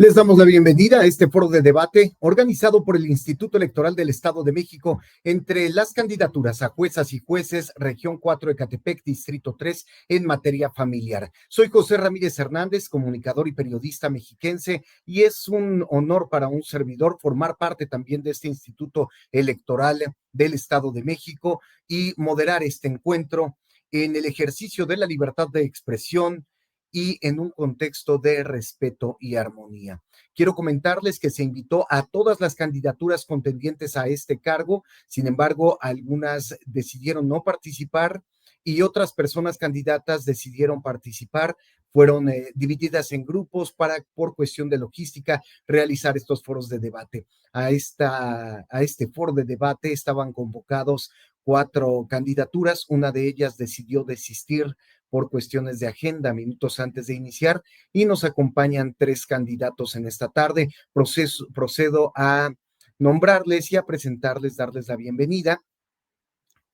Les damos la bienvenida a este foro de debate organizado por el Instituto Electoral del Estado de México entre las candidaturas a juezas y jueces, Región 4 Ecatepec, Distrito 3, en materia familiar. Soy José Ramírez Hernández, comunicador y periodista mexiquense, y es un honor para un servidor formar parte también de este Instituto Electoral del Estado de México y moderar este encuentro en el ejercicio de la libertad de expresión y en un contexto de respeto y armonía. Quiero comentarles que se invitó a todas las candidaturas contendientes a este cargo, sin embargo, algunas decidieron no participar y otras personas candidatas decidieron participar. Fueron divididas en grupos para, por cuestión de logística, realizar estos foros de debate. A este foro de debate estaban convocados 4 candidaturas, una de ellas decidió desistir por cuestiones de agenda minutos antes de iniciar y nos acompañan 3 candidatos en esta tarde. Procedo a nombrarles y a presentarles, darles la bienvenida.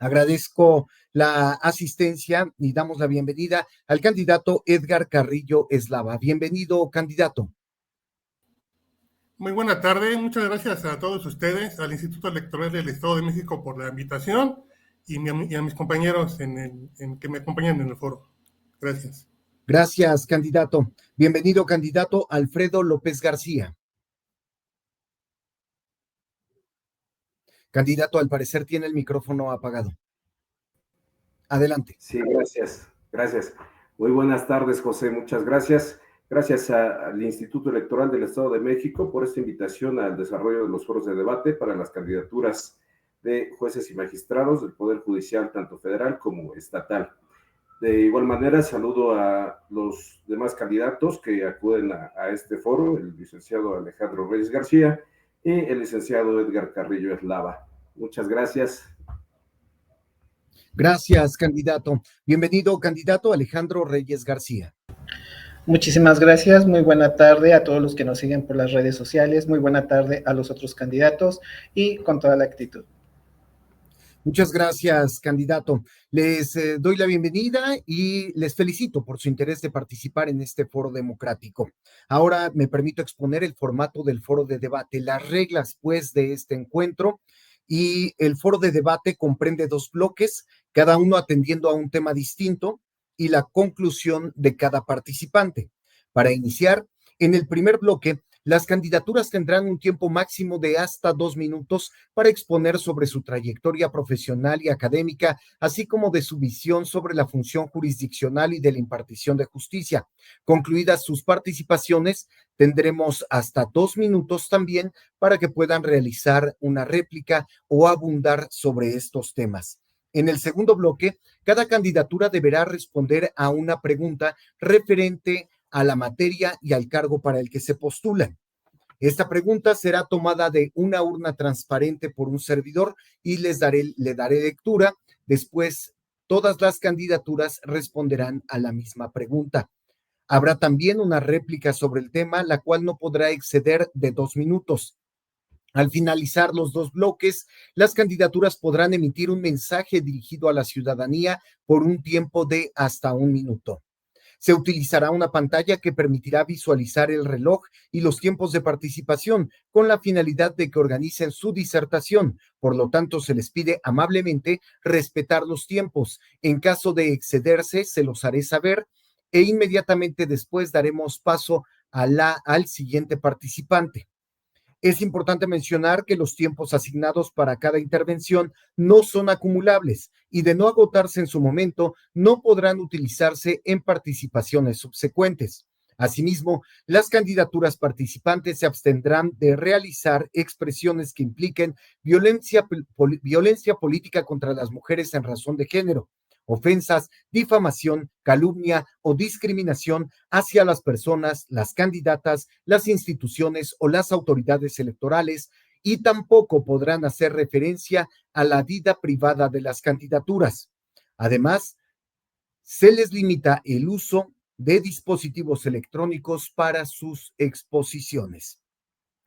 Agradezco la asistencia y damos la bienvenida al candidato Edgar Carrillo Eslava. Bienvenido, candidato. Muy buena tarde, muchas gracias a todos ustedes, al Instituto Electoral del Estado de México por la invitación y a mis compañeros que me acompañan en el foro. Gracias. Gracias, candidato. Bienvenido, candidato Alfredo López García. Candidato, al parecer tiene el micrófono apagado. Adelante. Sí, gracias. Muy buenas tardes, José, muchas gracias. Gracias al Instituto Electoral del Estado de México por esta invitación al desarrollo de los foros de debate para las candidaturas de jueces y magistrados del Poder Judicial, tanto federal como estatal. De igual manera, saludo a los demás candidatos que acuden a este foro, el licenciado Alejandro Reyes García y el licenciado Edgar Carrillo Eslava. Muchas gracias. Gracias, candidato. Bienvenido, candidato Alejandro Reyes García. Muchísimas gracias. Muy buena tarde a todos los que nos siguen por las redes sociales. Muy buena tarde a los otros candidatos y con toda la actitud. Muchas gracias, candidato. Les doy la bienvenida y les felicito por su interés de participar en este foro democrático. Ahora me permito exponer el formato del foro de debate, las reglas, pues, de este encuentro. Y el foro de debate comprende 2 bloques, cada uno atendiendo a un tema distinto y la conclusión de cada participante. Para iniciar, en el primer bloque, las candidaturas tendrán un tiempo máximo de hasta 2 minutos para exponer sobre su trayectoria profesional y académica, así como de su visión sobre la función jurisdiccional y de la impartición de justicia. Concluidas sus participaciones, tendremos hasta 2 minutos también para que puedan realizar una réplica o abundar sobre estos temas. En el segundo bloque, cada candidatura deberá responder a una pregunta referente a la materia y al cargo para el que se postulan. Esta pregunta será tomada de una urna transparente por un servidor y le daré lectura. Después, todas las candidaturas responderán a la misma pregunta. Habrá también una réplica sobre el tema, la cual no podrá exceder de 2 minutos. Al finalizar los 2 bloques, las candidaturas podrán emitir un mensaje dirigido a la ciudadanía por un tiempo de hasta 1 minuto. Se utilizará una pantalla que permitirá visualizar el reloj y los tiempos de participación con la finalidad de que organicen su disertación. Por lo tanto, se les pide amablemente respetar los tiempos. En caso de excederse, se los haré saber e inmediatamente después daremos paso al siguiente participante. Es importante mencionar que los tiempos asignados para cada intervención no son acumulables y, de no agotarse en su momento, no podrán utilizarse en participaciones subsecuentes. Asimismo, las candidaturas participantes se abstendrán de realizar expresiones que impliquen violencia política contra las mujeres en razón de género, ofensas, difamación, calumnia o discriminación hacia las personas, las candidatas, las instituciones o las autoridades electorales, y tampoco podrán hacer referencia a la vida privada de las candidaturas. Además, se les limita el uso de dispositivos electrónicos para sus exposiciones.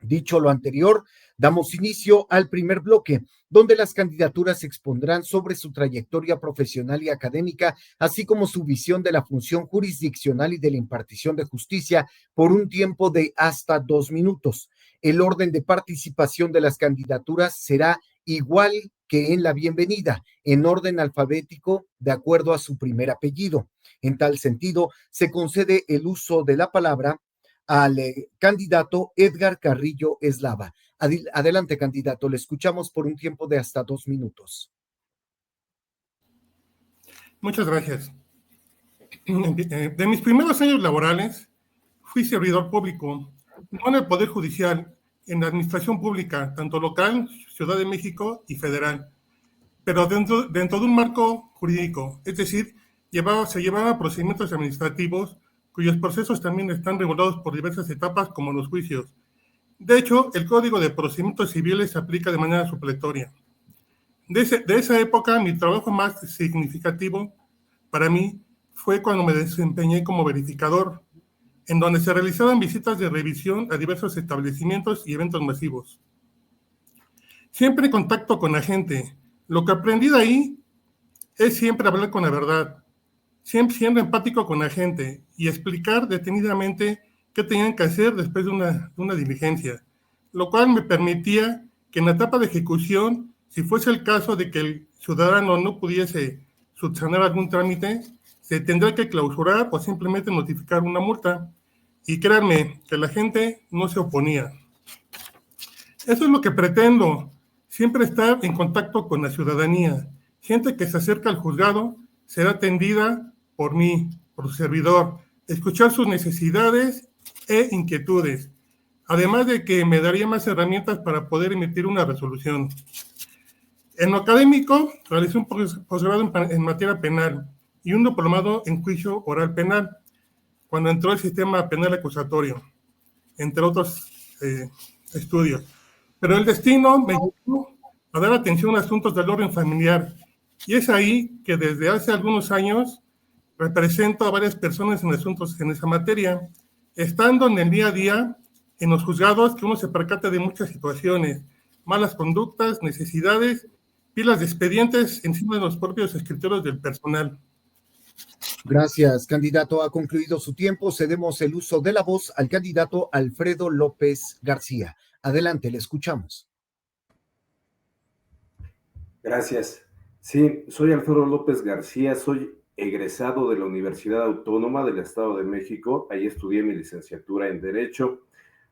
Dicho lo anterior, damos inicio al primer bloque, donde las candidaturas se expondrán sobre su trayectoria profesional y académica, así como su visión de la función jurisdiccional y de la impartición de justicia por un tiempo de hasta 2 minutos. El orden de participación de las candidaturas será igual que en la bienvenida, en orden alfabético de acuerdo a su primer apellido. En tal sentido, se concede el uso de la palabra al candidato Edgar Carrillo Eslava. Adelante, candidato, le escuchamos por un tiempo de hasta 2 minutos. Muchas gracias. De mis primeros años laborales, fui servidor público, no en el Poder Judicial, en la administración pública, tanto local, Ciudad de México y federal, pero dentro de un marco jurídico, es decir, se llevaban procedimientos administrativos cuyos procesos también están regulados por diversas etapas como los juicios. De hecho, el Código de Procedimientos Civiles se aplica de manera supletoria. De esa época, mi trabajo más significativo para mí fue cuando me desempeñé como verificador, en donde se realizaban visitas de revisión a diversos establecimientos y eventos masivos. Siempre en contacto con la gente. Lo que aprendí de ahí es siempre hablar con la verdad, siempre siendo empático con la gente y explicar detenidamente qué tenían que hacer después de una diligencia, lo cual me permitía que en la etapa de ejecución, si fuese el caso de que el ciudadano no pudiese subsanar algún trámite, se tendrá que clausurar o simplemente notificar una multa. Y créanme que la gente no se oponía. Eso es lo que pretendo, siempre estar en contacto con la ciudadanía. Gente que se acerca al juzgado será atendida por mí, por su servidor, escuchar sus necesidades e inquietudes, además de que me daría más herramientas para poder emitir una resolución. En lo académico, realicé un posgrado en materia penal y un diplomado en juicio oral penal, cuando entró el sistema penal acusatorio, entre otros estudios. Pero el destino me llevó a dar atención a asuntos del orden familiar, y es ahí que desde hace algunos años represento a varias personas en asuntos en esa materia, estando en el día a día en los juzgados, que uno se percata de muchas situaciones, malas conductas, necesidades, pilas de expedientes encima de los propios escritorios del personal. Gracias, candidato. Ha concluido su tiempo. Cedemos el uso de la voz al candidato Alfredo López García. Adelante, le escuchamos. Gracias. Sí, soy Alfredo López García, soy egresado de la Universidad Autónoma del Estado de México. Ahí estudié mi licenciatura en Derecho.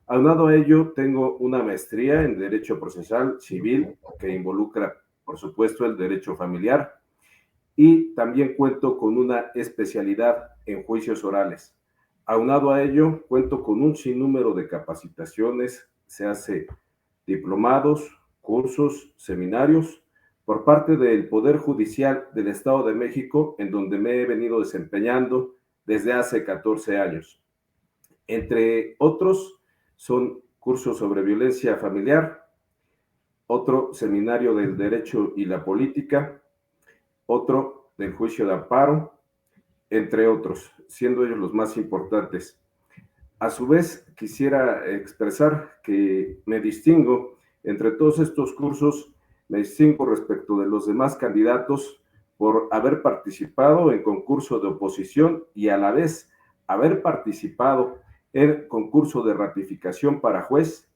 Aunado a ello, tengo una maestría en Derecho Procesal Civil que involucra, por supuesto, el derecho familiar. Y también cuento con una especialidad en juicios orales. Aunado a ello, cuento con un sinnúmero de capacitaciones, se hace diplomados, cursos, seminarios, por parte del Poder Judicial del Estado de México, en donde me he venido desempeñando desde hace 14 años. Entre otros, son cursos sobre violencia familiar, otro seminario del derecho y la política, otro del juicio de amparo, entre otros, siendo ellos los más importantes. A su vez, quisiera expresar que me distingo entre todos estos cursos, me distingo respecto de los demás candidatos por haber participado en concurso de oposición y a la vez haber participado en concurso de ratificación para juez,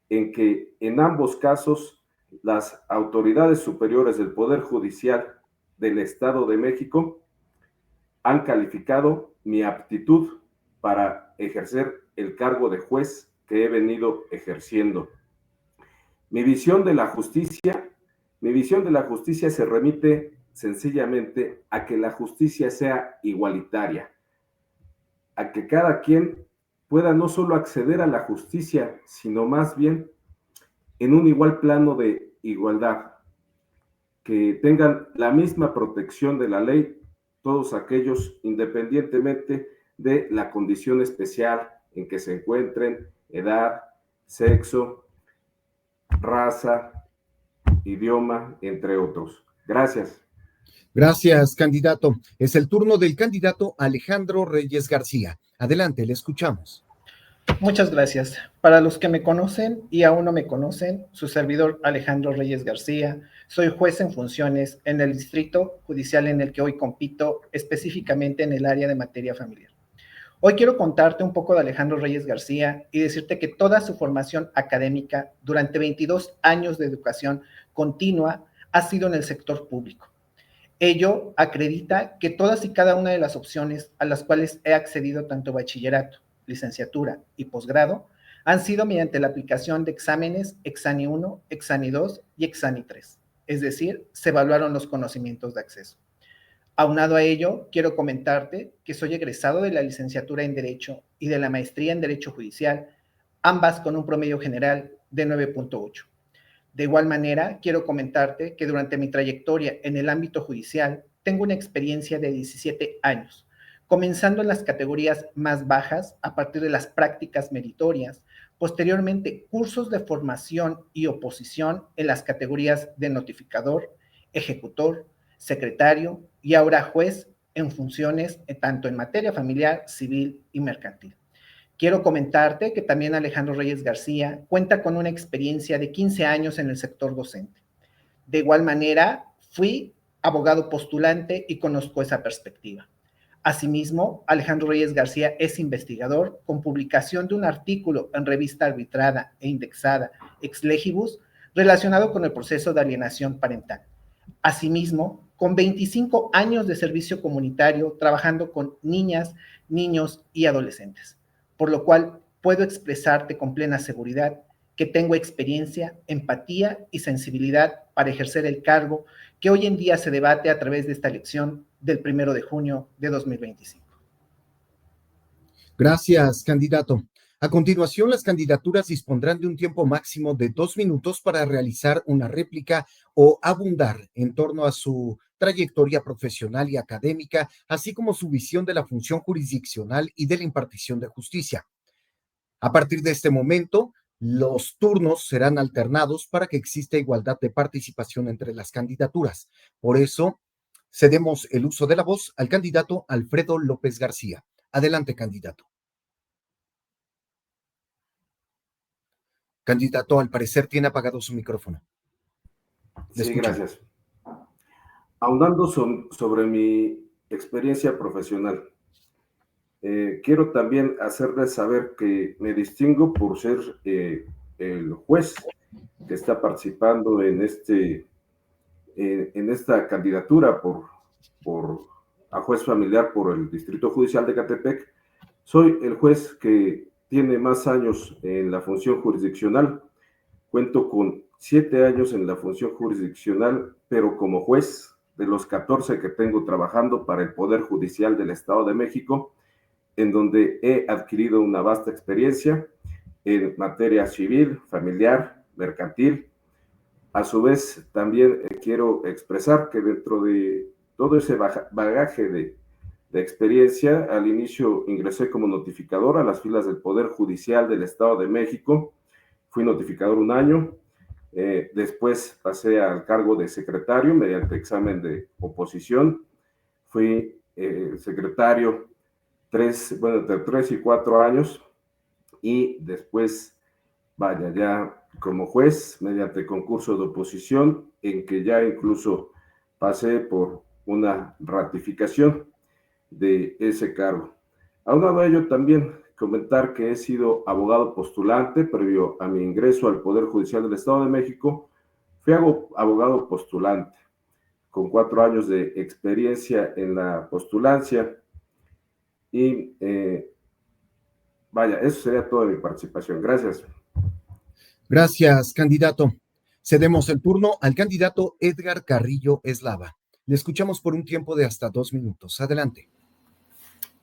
en que en ambos casos las autoridades superiores del Poder Judicial del Estado de México han calificado mi aptitud para ejercer el cargo de juez que he venido ejerciendo. Mi visión de la justicia se remite sencillamente a que la justicia sea igualitaria, a que cada quien pueda no solo acceder a la justicia, sino más bien en un igual plano de igualdad, que tengan la misma protección de la ley todos aquellos, independientemente de la condición especial en que se encuentren, edad, sexo, raza, idioma, entre otros. Gracias. Gracias, candidato. Es el turno del candidato Alejandro Reyes García. Adelante, le escuchamos. Muchas gracias. Para los que me conocen y aún no me conocen, su servidor Alejandro Reyes García, soy juez en funciones en el distrito judicial en el que hoy compito, específicamente en el área de materia familiar. Hoy quiero contarte un poco de Alejandro Reyes García y decirte que toda su formación académica durante 22 años de educación continua ha sido en el sector público. Ello acredita que todas y cada una de las opciones a las cuales he accedido, tanto bachillerato, licenciatura y posgrado, han sido mediante la aplicación de exámenes Exani 1, Exani 2 y Exani 3. Es decir, se evaluaron los conocimientos de acceso. Aunado a ello, quiero comentarte que soy egresado de la licenciatura en Derecho y de la maestría en Derecho Judicial, ambas con un promedio general de 9.8. De igual manera, quiero comentarte que durante mi trayectoria en el ámbito judicial tengo una experiencia de 17 años, comenzando en las categorías más bajas a partir de las prácticas meritorias, posteriormente cursos de formación y oposición en las categorías de notificador, ejecutor, secretario y ahora juez en funciones tanto en materia familiar, civil y mercantil. Quiero comentarte que también Alejandro Reyes García cuenta con una experiencia de 15 años en el sector docente. De igual manera, fui abogado postulante y conozco esa perspectiva. Asimismo, Alejandro Reyes García es investigador con publicación de un artículo en revista arbitrada e indexada Ex Legibus relacionado con el proceso de alienación parental. Asimismo, con 25 años de servicio comunitario trabajando con niñas, niños y adolescentes, por lo cual puedo expresarte con plena seguridad que tengo experiencia, empatía y sensibilidad para ejercer el cargo que hoy en día se debate a través de esta elección del 1 de junio de 2025. Gracias, candidato. A continuación, las candidaturas dispondrán de un tiempo máximo de 2 minutos para realizar una réplica o abundar en torno a su trayectoria profesional y académica, así como su visión de la función jurisdiccional y de la impartición de justicia. A partir de este momento, los turnos serán alternados para que exista igualdad de participación entre las candidaturas. Por eso, cedemos el uso de la voz al candidato Alfredo López García. Adelante, candidato. Candidato, al parecer tiene apagado su micrófono. Sí, gracias. Ahondando sobre mi experiencia profesional, quiero también hacerles saber que me distingo por ser el juez que está participando en esta candidatura a juez familiar por el Distrito Judicial de Ecatepec. Soy el juez que tiene más años en la función jurisdiccional. Cuento con 7 años en la función jurisdiccional, pero como juez de los 14 que tengo trabajando para el Poder Judicial del Estado de México, en donde he adquirido una vasta experiencia en materia civil, familiar, mercantil. A su vez, también quiero expresar que dentro de todo ese bagaje de experiencia, al inicio ingresé como notificador a las filas del Poder Judicial del Estado de México. Fui notificador 1 año, después pasé al cargo de secretario mediante examen de oposición. Fui secretario entre 3 y 4 años, y después, ya como juez, mediante concurso de oposición, en que ya incluso pasé por una ratificación de ese cargo. Aunado a ello, también comentar que he sido abogado postulante previo a mi ingreso al Poder Judicial del Estado de México. Fui abogado postulante con 4 años de experiencia en la postulancia. Y eso sería toda mi participación. Gracias. Gracias, candidato. Cedemos el turno al candidato Edgar Carrillo Eslava. Le escuchamos por un tiempo de hasta 2 minutos. Adelante.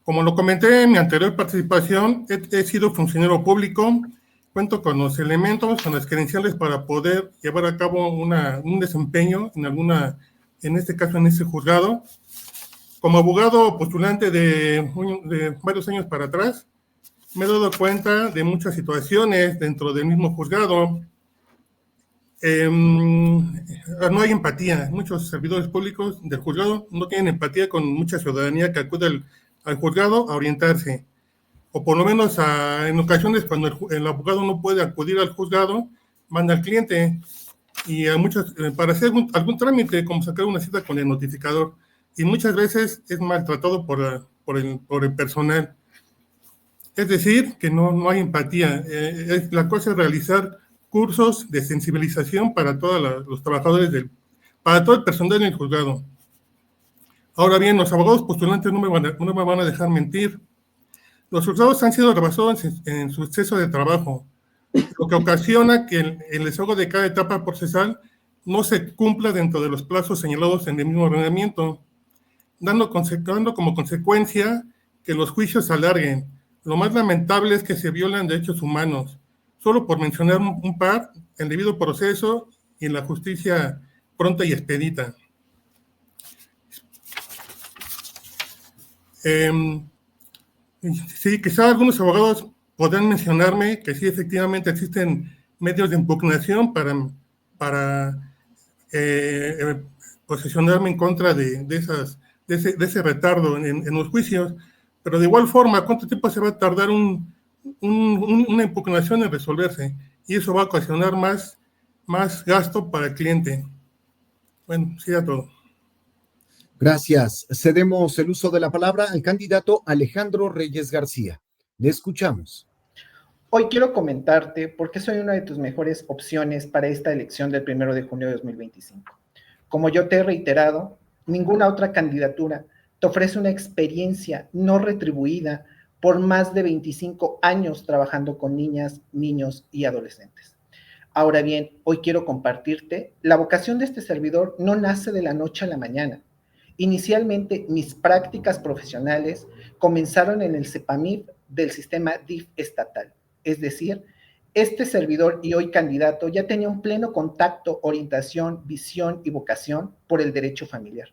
Como lo comenté en mi anterior participación, he sido funcionario público, cuento con los elementos, con las credenciales para poder llevar a cabo un desempeño en este caso, en este juzgado. Como abogado postulante de varios años para atrás, me he dado cuenta de muchas situaciones dentro del mismo juzgado. No hay empatía. Muchos servidores públicos del juzgado no tienen empatía con mucha ciudadanía que acude al juzgado a orientarse. o por lo menos en ocasiones cuando el abogado no puede acudir al juzgado, manda al cliente y a muchos, para hacer algún trámite, como sacar una cita con el notificador, y muchas veces es maltratado por el personal. Es decir, que no hay empatía. La cosa es realizar cursos de sensibilización para todos los trabajadores, para todo el personal del juzgado. Ahora bien, los abogados postulantes no me van a dejar mentir. Los juzgados han sido rebasados en su exceso de trabajo, lo que ocasiona que el desahogo de cada etapa procesal no se cumpla dentro de los plazos señalados en el mismo ordenamiento, dando como consecuencia que los juicios se alarguen. Lo más lamentable es que se violan derechos humanos, solo por mencionar un par, el debido proceso y la justicia pronta y expedita. Sí, quizá algunos abogados podrán mencionarme que sí, efectivamente existen medios de impugnación para posicionarme en contra de ese retardo en los juicios, pero de igual forma, ¿cuánto tiempo se va a tardar una impugnación en resolverse? Y eso va a ocasionar más gasto para el cliente. Bueno, sería todo. Gracias. Cedemos el uso de la palabra al candidato Alejandro Reyes García. Le escuchamos. Hoy quiero comentarte por qué soy una de tus mejores opciones para esta elección del 1 de junio de 2025. Como yo te he reiterado, ninguna otra candidatura te ofrece una experiencia no retribuida por más de 25 años trabajando con niñas, niños y adolescentes. Ahora bien, hoy quiero compartirte, la vocación de este servidor no nace de la noche a la mañana. Inicialmente, mis prácticas profesionales comenzaron en el CEPAMIP del sistema DIF estatal. Es decir, este servidor y hoy candidato ya tenía un pleno contacto, orientación, visión y vocación por el derecho familiar.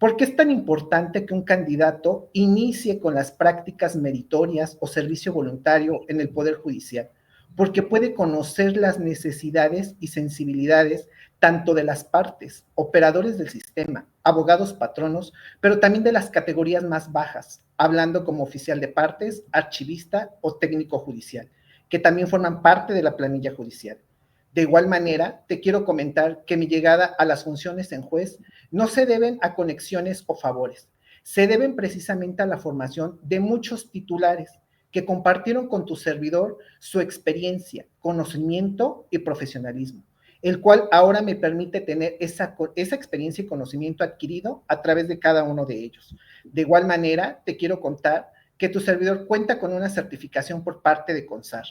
¿Por qué es tan importante que un candidato inicie con las prácticas meritorias o servicio voluntario en el Poder Judicial? Porque puede conocer las necesidades y sensibilidades tanto de las partes, operadores del sistema, abogados patronos, pero también de las categorías más bajas, hablando como oficial de partes, archivista o técnico judicial, que también forman parte de la planilla judicial. De igual manera, te quiero comentar que mi llegada a las funciones en juez no se deben a conexiones o favores, se deben precisamente a la formación de muchos titulares que compartieron con tu servidor su experiencia, conocimiento y profesionalismo, el cual ahora me permite tener esa experiencia y conocimiento adquirido a través de cada uno de ellos. De igual manera, te quiero contar que tu servidor cuenta con una certificación por parte de CONSAR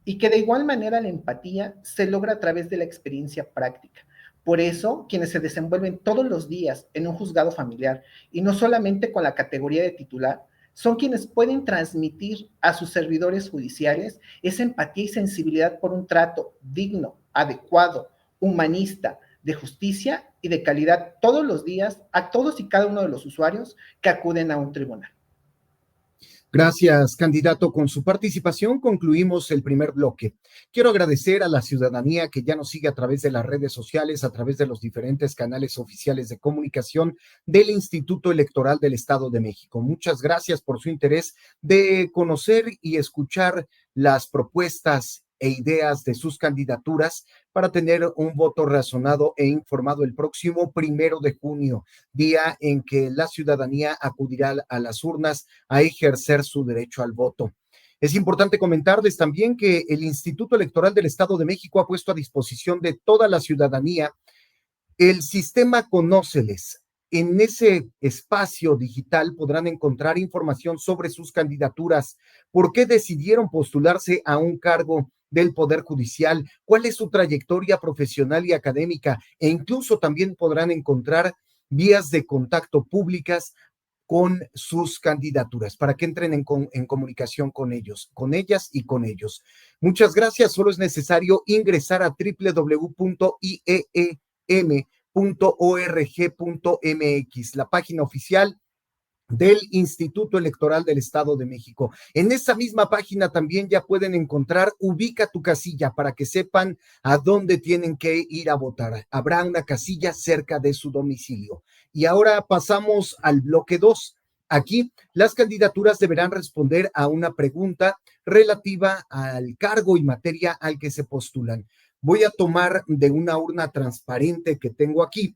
y que de igual manera la empatía se logra a través de la experiencia práctica. Por eso, quienes se desenvuelven todos los días en un juzgado familiar y no solamente con la categoría de titular, son quienes pueden transmitir a sus servidores judiciales esa empatía y sensibilidad por un trato digno, adecuado, humanista, de justicia y de calidad todos los días a todos y cada uno de los usuarios que acuden a un tribunal. Gracias, candidato. Con su participación concluimos el primer bloque. Quiero agradecer a la ciudadanía que ya nos sigue a través de las redes sociales, a través de los diferentes canales oficiales de comunicación del Instituto Electoral del Estado de México. Muchas gracias por su interés de conocer y escuchar las propuestas e ideas de sus candidaturas para tener un voto razonado e informado el próximo 1 de junio, día en que la ciudadanía acudirá a las urnas a ejercer su derecho al voto. Es importante comentarles también que el Instituto Electoral del Estado de México ha puesto a disposición de toda la ciudadanía el sistema Conóceles. En ese espacio digital podrán encontrar información sobre sus candidaturas, por qué decidieron postularse a un cargo del Poder Judicial, cuál es su trayectoria profesional y académica, e incluso también podrán encontrar vías de contacto públicas con sus candidaturas para que entren en comunicación con ellos, con ellas y con ellos. Muchas gracias. Solo es necesario ingresar a www.ieem.org.mx, la página oficial del Instituto Electoral del Estado de México. En esa misma página también ya pueden encontrar Ubica tu casilla para que sepan a dónde tienen que ir a votar. Habrá una casilla cerca de su domicilio. Y ahora pasamos al bloque 2. Aquí, las candidaturas deberán responder a una pregunta relativa al cargo y materia al que se postulan. Voy a tomar de una urna transparente que tengo aquí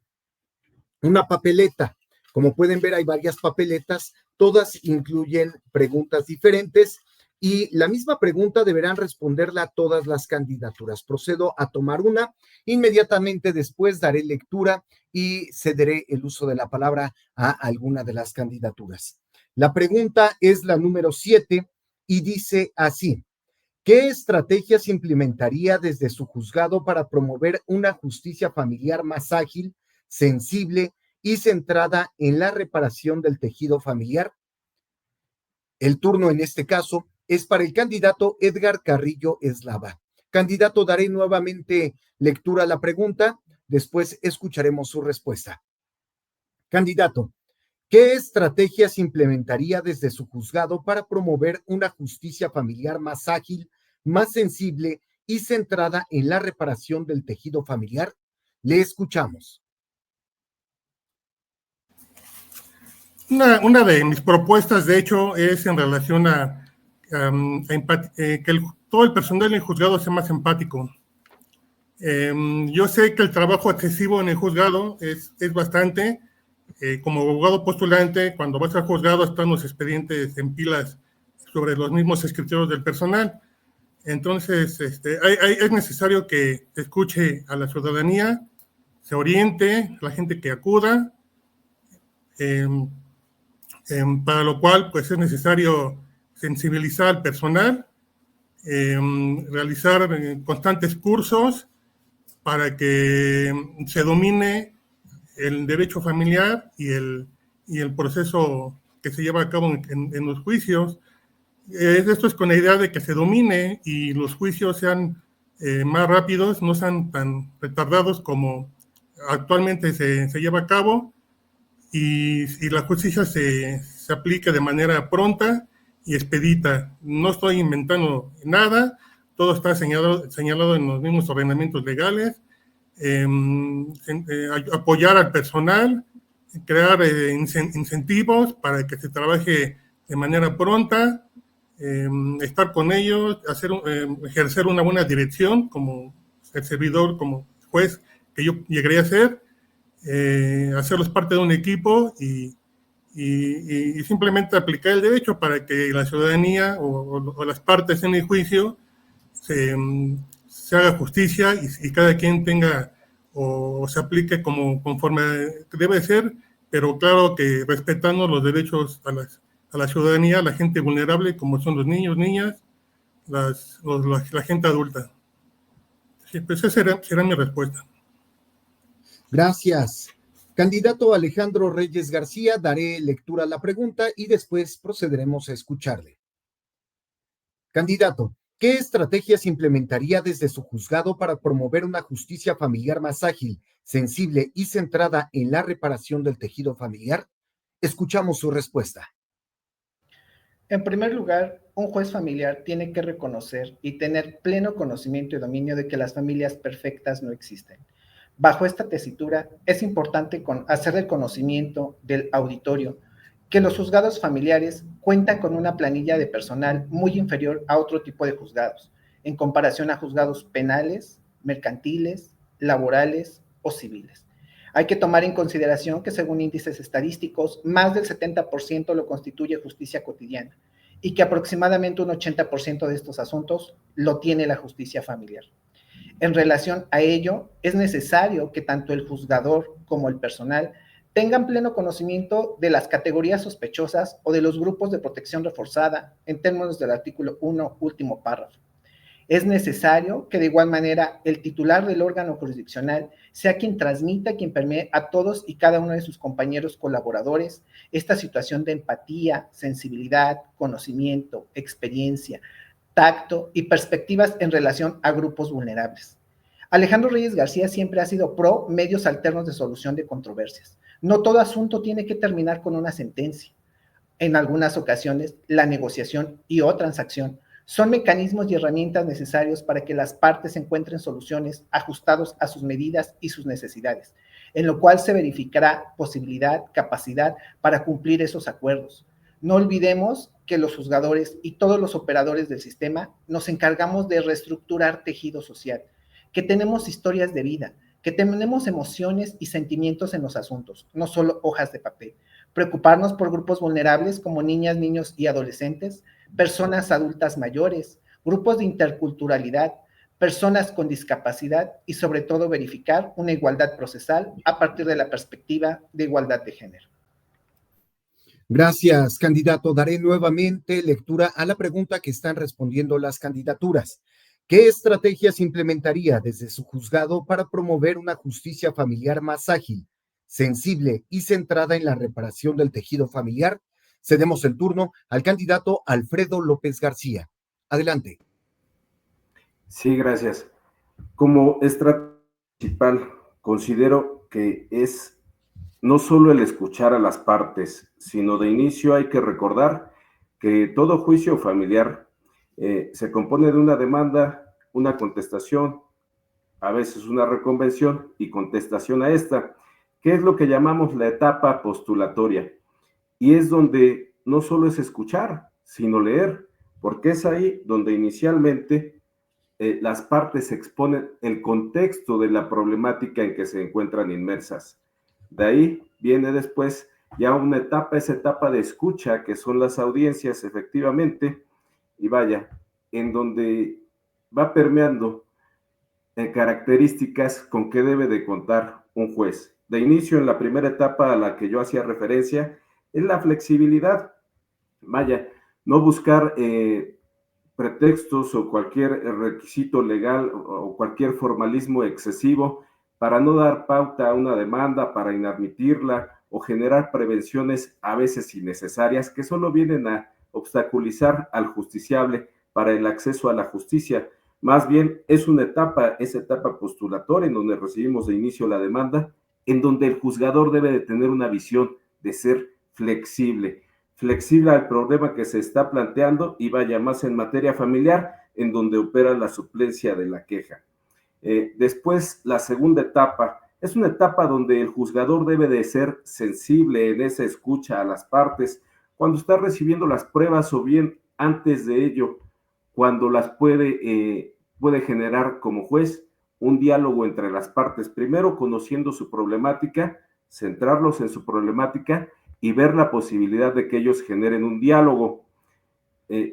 una papeleta. Como pueden ver, hay varias papeletas, todas incluyen preguntas diferentes y la misma pregunta deberán responderla a todas las candidaturas. Procedo a tomar una, inmediatamente después daré lectura y cederé el uso de la palabra a alguna de las candidaturas. La pregunta es la número 7 y dice así: ¿qué estrategias implementaría desde su juzgado para promover una justicia familiar más ágil, sensible y centrada en la reparación del tejido familiar? El turno en este caso es para el candidato Edgar Carrillo Eslava. Candidato, daré nuevamente lectura a la pregunta, después escucharemos su respuesta. Candidato, ¿qué estrategias implementaría desde su juzgado para promover una justicia familiar más ágil, más sensible y centrada en la reparación del tejido familiar? Le escuchamos. Una de mis propuestas, de hecho, es en relación a que todo el personal en el juzgado sea más empático. Yo sé que el trabajo excesivo en el juzgado es bastante. Como abogado postulante, cuando vas al juzgado están los expedientes en pilas sobre los mismos escritorios del personal. Entonces, es necesario que se escuche a la ciudadanía, se oriente a la gente que acuda, para lo cual pues es necesario sensibilizar al personal, realizar constantes cursos para que se domine el derecho familiar y el proceso que se lleva a cabo en los juicios. Esto es con la idea de que se domine y los juicios sean más rápidos, no sean tan retardados como actualmente se lleva a cabo, y la justicia se aplique de manera pronta y expedita. No estoy inventando nada, todo está señalado en los mismos ordenamientos legales. Apoyar al personal, crear incentivos para que se trabaje de manera pronta, estar con ellos, ejercer una buena dirección como el servidor, como juez que yo llegué a ser, hacerlos parte de un equipo y simplemente aplicar el derecho para que la ciudadanía o las partes en el juicio se haga justicia y cada quien tenga o se aplique conforme debe ser, pero claro que respetando los derechos a la ciudadanía, a la gente vulnerable, como son los niños, niñas, la gente adulta. Sí, pues esa será mi respuesta. Gracias. Candidato Alejandro Reyes García, daré lectura a la pregunta y después procederemos a escucharle. Candidato, ¿qué estrategias implementaría desde su juzgado para promover una justicia familiar más ágil, sensible y centrada en la reparación del tejido familiar? Escuchamos su respuesta. En primer lugar, un juez familiar tiene que reconocer y tener pleno conocimiento y dominio de que las familias perfectas no existen. Bajo esta tesitura, es importante hacer del conocimiento del auditorio que los juzgados familiares cuentan con una planilla de personal muy inferior a otro tipo de juzgados, en comparación a juzgados penales, mercantiles, laborales o civiles. Hay que tomar en consideración que según índices estadísticos, más del 70% lo constituye justicia cotidiana y que aproximadamente un 80% de estos asuntos lo tiene la justicia familiar. En relación a ello, es necesario que tanto el juzgador como el personal tengan pleno conocimiento de las categorías sospechosas o de los grupos de protección reforzada en términos del artículo 1, último párrafo. Es necesario que de igual manera el titular del órgano jurisdiccional sea quien transmita, quien permee a todos y cada uno de sus compañeros colaboradores esta situación de empatía, sensibilidad, conocimiento, experiencia, tacto y perspectivas en relación a grupos vulnerables. Alejandro Reyes García siempre ha sido pro medios alternos de solución de controversias. No todo asunto tiene que terminar con una sentencia. En algunas ocasiones, la negociación y o transacción son mecanismos y herramientas necesarios para que las partes encuentren soluciones ajustados a sus medidas y sus necesidades. en lo cual se verificará posibilidad, capacidad para cumplir esos acuerdos. No olvidemos que los juzgadores y todos los operadores del sistema nos encargamos de reestructurar tejido social, que tenemos historias de vida, que tenemos emociones y sentimientos en los asuntos, no solo hojas de papel. Preocuparnos por grupos vulnerables como niñas, niños y adolescentes, personas adultas mayores, grupos de interculturalidad, personas con discapacidad y sobre todo verificar una igualdad procesal a partir de la perspectiva de igualdad de género. Gracias, candidato. Daré nuevamente lectura a la pregunta que están respondiendo las candidaturas. ¿Qué estrategias implementaría desde su juzgado para promover una justicia familiar más ágil, sensible y centrada en la reparación del tejido familiar? Cedemos el turno al candidato Alfredo López García. Adelante. Sí, gracias. Como estrategia principal, considero que es no solo el escuchar a las partes, sino de inicio hay que recordar que todo juicio familiar se compone de una demanda, una contestación, a veces una reconvención y contestación a esta, que es lo que llamamos la etapa postulatoria. Y es donde no solo es escuchar, sino leer, porque es ahí donde inicialmente las partes exponen el contexto de la problemática en que se encuentran inmersas. De ahí viene después ya una etapa, esa etapa de escucha, que son las audiencias, efectivamente, y vaya, en donde va permeando características con que debe de contar un juez. De inicio, en la primera etapa a la que yo hacía referencia, es la flexibilidad. Vaya, no buscar pretextos o cualquier requisito legal o cualquier formalismo excesivo para no dar pauta a una demanda, para inadmitirla o generar prevenciones a veces innecesarias que solo vienen a obstaculizar al justiciable para el acceso a la justicia. Más bien es una etapa, esa etapa postulatoria en donde recibimos de inicio la demanda, en donde el juzgador debe de tener una visión de ser flexible al problema que se está planteando y vaya más en materia familiar, en donde opera la suplencia de la queja. Después, la segunda etapa es una etapa donde el juzgador debe de ser sensible en esa escucha a las partes, cuando está recibiendo las pruebas o bien antes de ello, cuando las puede generar como juez un diálogo entre las partes, primero conociendo su problemática, centrarlos en su problemática y ver la posibilidad de que ellos generen un diálogo.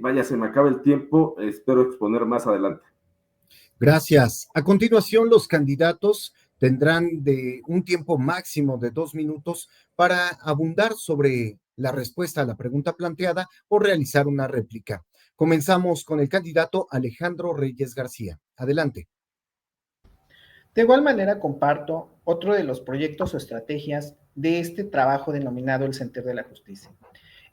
Vaya, se me acaba el tiempo, espero exponer más adelante. Gracias. A continuación, los candidatos tendrán un tiempo máximo de 2 minutos para abundar sobre la respuesta a la pregunta planteada o realizar una réplica. Comenzamos con el candidato Alejandro Reyes García. Adelante. De igual manera, comparto otro de los proyectos o estrategias de este trabajo denominado el Sentir de la Justicia.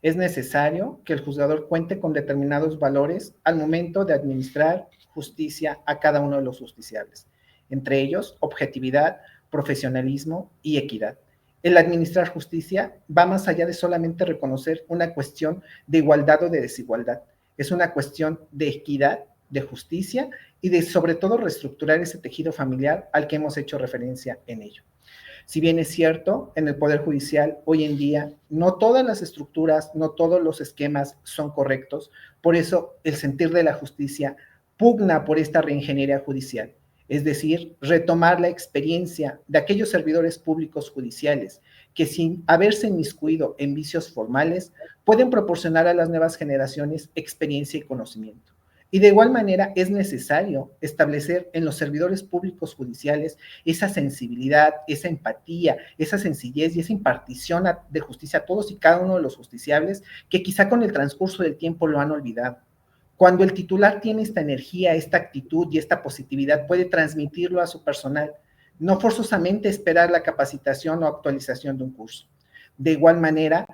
Es necesario que el juzgador cuente con determinados valores al momento de administrar justicia a cada uno de los justiciables, entre ellos objetividad, profesionalismo y equidad. El administrar justicia va más allá de solamente reconocer una cuestión de igualdad o de desigualdad. Es una cuestión de equidad, de justicia y de sobre todo reestructurar ese tejido familiar al que hemos hecho referencia en ello. Si bien es cierto, en el Poder Judicial hoy en día no todas las estructuras, no todos los esquemas son correctos, por eso el sentir de la justicia pugna por esta reingeniería judicial, es decir, retomar la experiencia de aquellos servidores públicos judiciales que sin haberse inmiscuido en vicios formales pueden proporcionar a las nuevas generaciones experiencia y conocimiento. Y de igual manera es necesario establecer en los servidores públicos judiciales esa sensibilidad, esa empatía, esa sencillez y esa impartición de justicia a todos y cada uno de los justiciables que quizá con el transcurso del tiempo lo han olvidado. Cuando el titular tiene esta energía, esta actitud y esta positividad, puede transmitirlo a su personal, no forzosamente esperar la capacitación o actualización de un curso. De igual manera,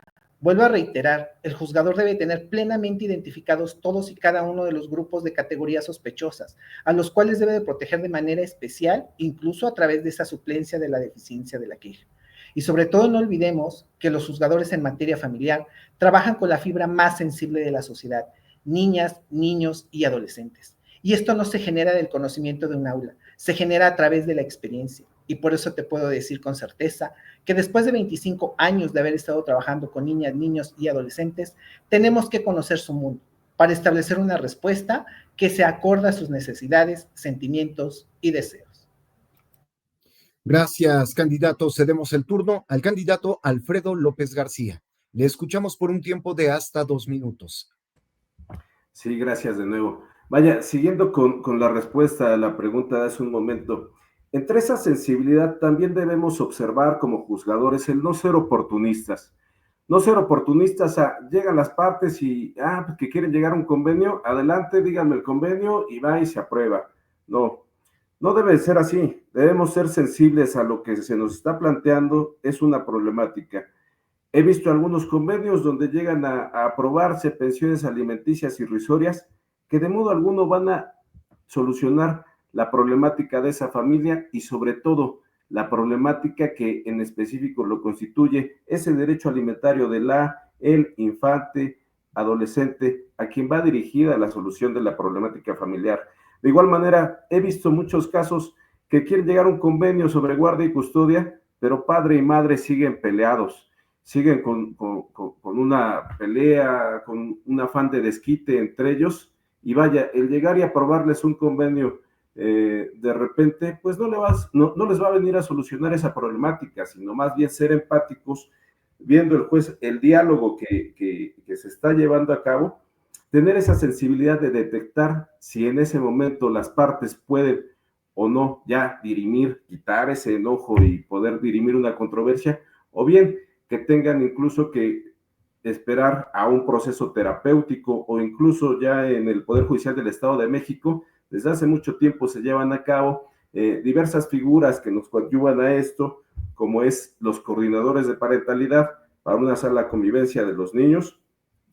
vuelvo a reiterar, el juzgador debe tener plenamente identificados todos y cada uno de los grupos de categorías sospechosas, a los cuales debe de proteger de manera especial, incluso a través de esa suplencia de la deficiencia de la queja. Y sobre todo no olvidemos que los juzgadores en materia familiar trabajan con la fibra más sensible de la sociedad, niñas, niños y adolescentes. Y esto no se genera del conocimiento de un aula, se genera a través de la experiencia. y por eso te puedo decir con certeza que después de 25 años de haber estado trabajando con niñas, niños y adolescentes, tenemos que conocer su mundo para establecer una respuesta que se acorde a sus necesidades, sentimientos y deseos. Gracias, candidato. Cedemos el turno al candidato Alfredo López García. Le escuchamos por un tiempo de hasta 2 minutos. Sí, gracias de nuevo. Vaya, siguiendo con la respuesta a la pregunta de hace un momento, entre esa sensibilidad también debemos observar como juzgadores el no ser oportunistas. No ser oportunistas, llegan las partes y, pues que quieren llegar a un convenio, adelante, díganme el convenio y va y se aprueba. No, no debe ser así. Debemos ser sensibles a lo que se nos está planteando, es una problemática. He visto algunos convenios donde llegan a aprobarse pensiones alimenticias irrisorias que de modo alguno van a solucionar la problemática de esa familia y sobre todo la problemática que en específico lo constituye ese derecho alimentario de el infante, adolescente, a quien va dirigida la solución de la problemática familiar. De igual manera, he visto muchos casos que quieren llegar a un convenio sobre guardia y custodia, pero padre y madre siguen peleados, siguen con una pelea, con un afán de desquite entre ellos, y vaya, el llegar y aprobarles un convenio de repente, pues no les va a venir a solucionar esa problemática, sino más bien ser empáticos, viendo el juez el diálogo que se está llevando a cabo, tener esa sensibilidad de detectar si en ese momento las partes pueden o no ya dirimir, quitar ese enojo y poder dirimir una controversia, o bien que tengan incluso que esperar a un proceso terapéutico o incluso ya en el Poder Judicial del Estado de México, desde hace mucho tiempo se llevan a cabo diversas figuras que nos coadyuvan a esto, como es los coordinadores de parentalidad para una sala de convivencia de los niños,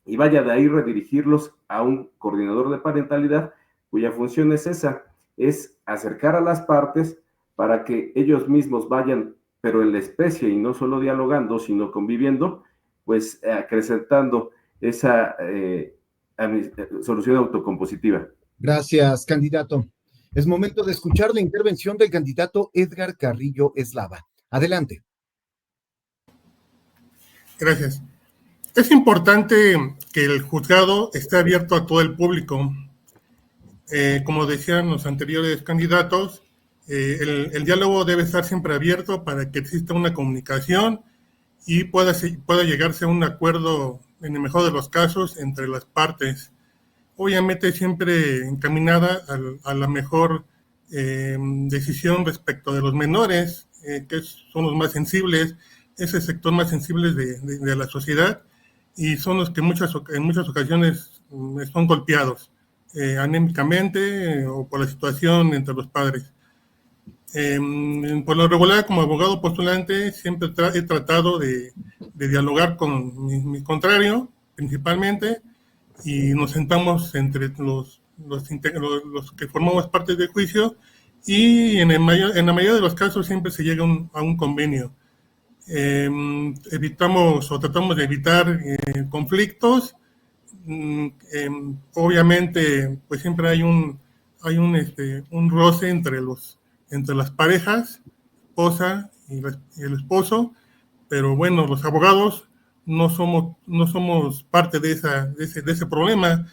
y vaya de ahí redirigirlos a un coordinador de parentalidad cuya función es esa, es acercar a las partes para que ellos mismos vayan, pero en la especie y no solo dialogando, sino conviviendo, pues acrecentando esa solución autocompositiva. Gracias, candidato. Es momento de escuchar la intervención del candidato Edgar Carrillo Eslava. Adelante. Gracias. Es importante que el juzgado esté abierto a todo el público. Como decían los anteriores candidatos, el diálogo debe estar siempre abierto para que exista una comunicación y pueda llegarse a un acuerdo, en el mejor de los casos, entre las partes. Obviamente siempre encaminada a la mejor decisión respecto de los menores, que son los más sensibles, ese sector más sensible de la sociedad, y son los que en muchas ocasiones son golpeados anémicamente o por la situación entre los padres. Por lo regular, como abogado postulante, siempre he tratado de dialogar con mi contrario, principalmente, y nos sentamos entre los que formamos parte del juicio, y en la mayoría de los casos siempre se llega a un convenio. Tratamos de evitar conflictos. Obviamente, pues siempre hay un roce entre las parejas, esposa y el esposo, pero bueno, los abogados no somos parte de ese problema.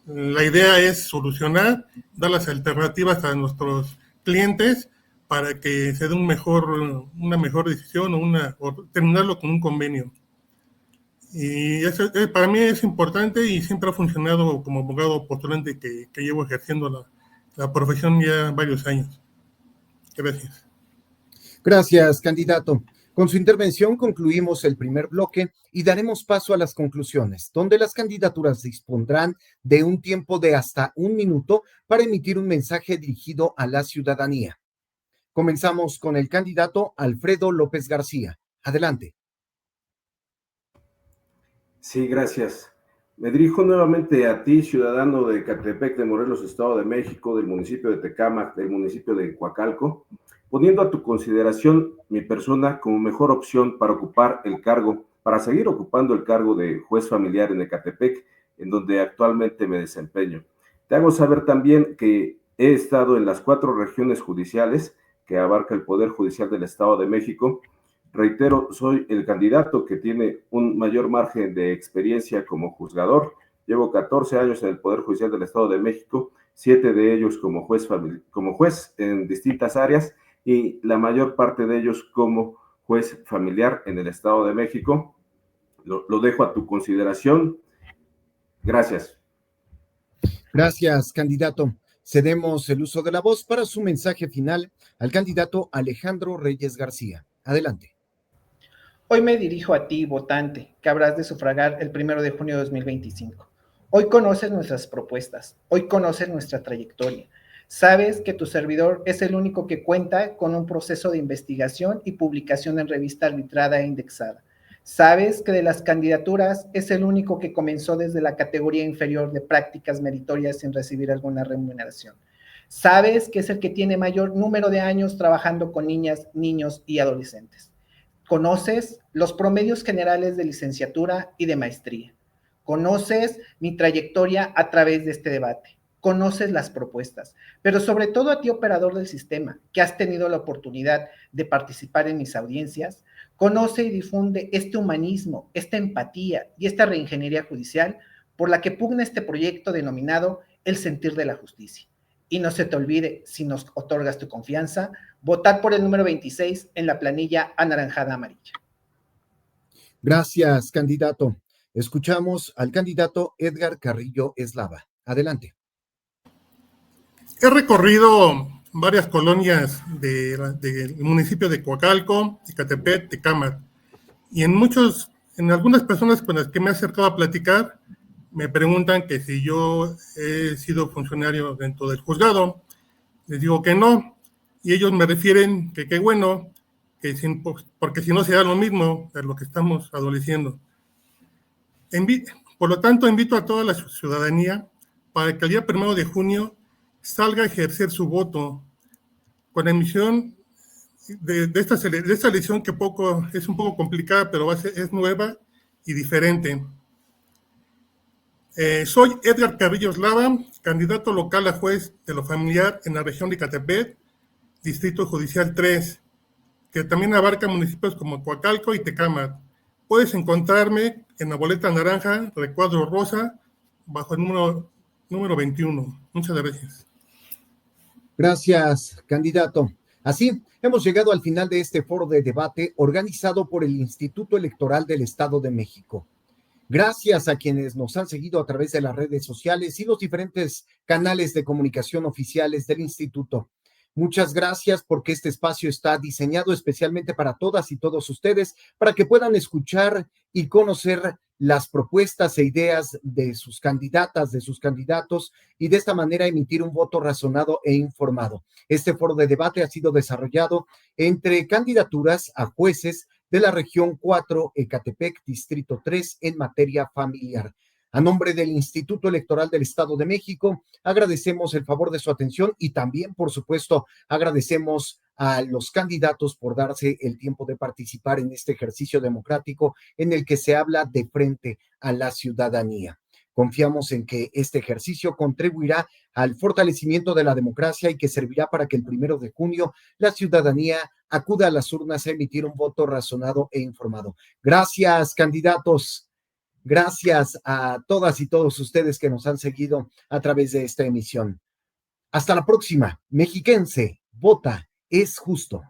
La idea es solucionar, dar las alternativas a nuestros clientes para que se dé una mejor decisión o terminarlo con un convenio. Y eso para mí es importante y siempre ha funcionado como abogado postulante que llevo ejerciendo la profesión ya varios años. Gracias. Gracias, candidato. Con su intervención concluimos el primer bloque y daremos paso a las conclusiones, donde las candidaturas dispondrán de un tiempo de hasta 1 minuto para emitir un mensaje dirigido a la ciudadanía. Comenzamos con el candidato Alfredo López García. Adelante. Sí, gracias. Me dirijo nuevamente a ti, ciudadano de Ecatepec, de Morelos, Estado de México, del municipio de Tecámac, del municipio de Coacalco, poniendo a tu consideración mi persona como mejor opción para seguir ocupando el cargo de juez familiar en Ecatepec, en donde actualmente me desempeño. Te hago saber también que he estado en las 4 regiones judiciales, que abarca el Poder Judicial del Estado de México. Reitero, soy el candidato que tiene un mayor margen de experiencia como juzgador. Llevo 14 años en el Poder Judicial del Estado de México, 7 de ellos como juez en distintas áreas y la mayor parte de ellos como juez familiar en el Estado de México. Lo dejo a tu consideración. Gracias. Gracias, candidato. Cedemos el uso de la voz para su mensaje final al candidato Alejandro Reyes García. Adelante. Hoy me dirijo a ti, votante, que habrás de sufragar el 1 de junio de 2025. Hoy conoces nuestras propuestas, hoy conoces nuestra trayectoria. Sabes que tu servidor es el único que cuenta con un proceso de investigación y publicación en revista arbitrada e indexada. Sabes que de las candidaturas es el único que comenzó desde la categoría inferior de prácticas meritorias sin recibir alguna remuneración. Sabes que es el que tiene mayor número de años trabajando con niñas, niños y adolescentes. Conoces los promedios generales de licenciatura y de maestría. Conoces mi trayectoria a través de este debate. Conoces las propuestas, pero sobre todo a ti, operador del sistema, que has tenido la oportunidad de participar en mis audiencias, conoce y difunde este humanismo, esta empatía y esta reingeniería judicial por la que pugna este proyecto denominado El Sentir de la Justicia. Y no se te olvide, si nos otorgas tu confianza, votar por el número 26 en la planilla anaranjada amarilla. Gracias, candidato. Escuchamos al candidato Edgar Carrillo Eslava. Adelante. He recorrido varias colonias del municipio de Coacalco, Ecatepec, Tecámac, y en algunas personas con las que me he acercado a platicar, me preguntan que si yo he sido funcionario dentro del juzgado. Les digo que no, y ellos me refieren que qué bueno, porque si no será lo mismo de lo que estamos adoleciendo. Por lo tanto, invito a toda la ciudadanía para que el día 1 de junio salga a ejercer su voto con la emisión de esta elección que es un poco complicada, pero es nueva y diferente. Soy Edgar Carrillo Eslava, candidato local a juez de lo familiar en la región de Ecatepec, Distrito Judicial 3, que también abarca municipios como Coacalco y Tecámac. Puedes encontrarme en la boleta naranja, recuadro rosa, bajo el número 21. Muchas gracias. Gracias, candidato. Así, hemos llegado al final de este foro de debate organizado por el Instituto Electoral del Estado de México. Gracias a quienes nos han seguido a través de las redes sociales y los diferentes canales de comunicación oficiales del instituto. Muchas gracias porque este espacio está diseñado especialmente para todas y todos ustedes, para que puedan escuchar y conocer las propuestas e ideas de sus candidatas, de sus candidatos, y de esta manera emitir un voto razonado e informado. Este foro de debate ha sido desarrollado entre candidaturas a jueces de la región 4, Ecatepec, Distrito 3, en materia familiar. A nombre del Instituto Electoral del Estado de México, agradecemos el favor de su atención y también, por supuesto, agradecemos a los candidatos por darse el tiempo de participar en este ejercicio democrático en el que se habla de frente a la ciudadanía. Confiamos en que este ejercicio contribuirá al fortalecimiento de la democracia y que servirá para que el 1 de junio la ciudadanía acuda a las urnas a emitir un voto razonado e informado. Gracias, candidatos. Gracias a todas y todos ustedes que nos han seguido a través de esta emisión. Hasta la próxima. Mexiquense, vota, es justo.